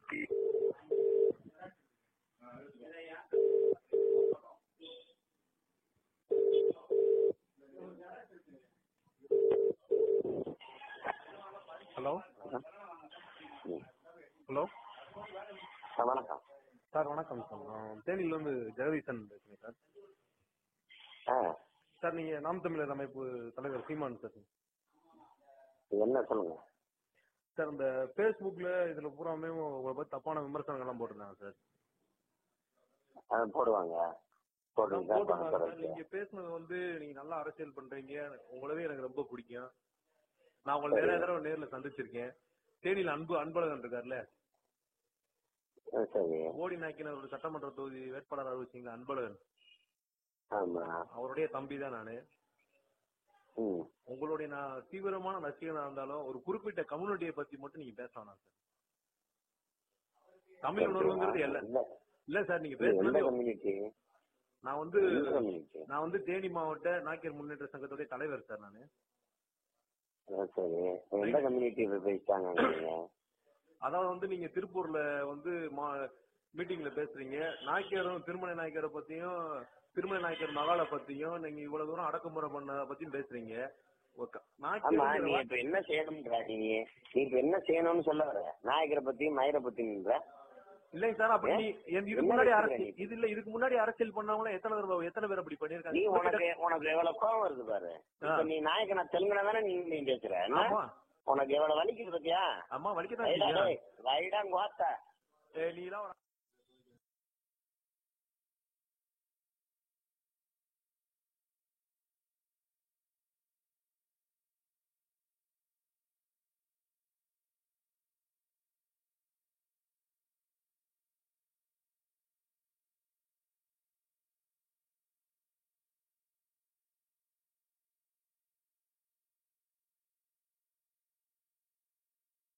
Hello hello வணக்கம் sir. வணக்கம் sir. நான் தேனியிலேருந்து ஜெகதீசன் பேசுகிறேன் சார். சார் நீங்கள் நாம் தமிழர் அமைப்பு தலைவர் சீமான் சார். என்ன சொல்லுங்க சார், இந்த ஃபேஸ்புக்கில் இதில் பூராமே உங்களை பற்றி தப்பான விமர்சனங்கள்லாம் போட்டிருந்தாங்க சார். போடுவாங்க போட்டிருந்தாங்க. நீங்கள் பேசுனது வந்து நீங்கள் நல்லா அரசியல் பண்ணுறீங்க, உங்களவே எனக்கு ரொம்ப பிடிக்கும். நான் உங்களை நிறைய தடவை நேரில் சந்திச்சிருக்கேன். தேனியில் அன்பழகன் இருக்கார்ல, ஓடி நாக்கின ஒரு சட்டமன்ற தொகுதி வேட்பாளர் அறிவிச்சிங்களா அன்பழகன், அவருடைய தம்பி தான் நானு. உங்களுடைய நான் தீவிரமான ரசிகனா இருந்தாலும் ஒரு குறிப்பிட்ட கம்யூனிட்டியை பத்தி மட்டும் நீங்க பேச வேணாம் சார். தமிழ் உணர்வுங்கிறது இல்ல சார். நீங்க பேசுறது நான் வந்து தேனி மாவட்ட நாக்கியர் முன்னேற்ற சங்கத்துடைய தலைவர் சார் நானு. அதாவது வந்து நீங்க திருப்பூர்ல வந்து மீட்டிங்ல பேசுறீங்க, நாயக்கரும் திருமண நாயக்கரை பத்தியும் திருமண நாயக்கர் மகாலை பத்தியும் நீங்க இவ்வளவு தூரம் அடக்குமுறை பண்ண பத்தியும் பேசுறீங்க. என்ன செய்யணும்ன்ற நீ இப்ப என்ன செய்யணும்னு சொல்ல வர நாயக்கரை பத்தியும் மயிரை பத்தியும் இல்லைங்க சார். அப்படி இதுக்கு முன்னாடி அரசியல் பண்ணவங்க எத்தனை பேர் அப்படி பண்ணிருக்காங்க? உனக்கு எவ்வளவு கோபம் வருது பாரு. நீ நாயக்கனா தெலுங்குனா தானே நீ பேசுற, உனக்கு எவ்வளவு வலிக்குது பத்தியா? ஆமா வலிக்கதான். வைடா கோத்தா நீ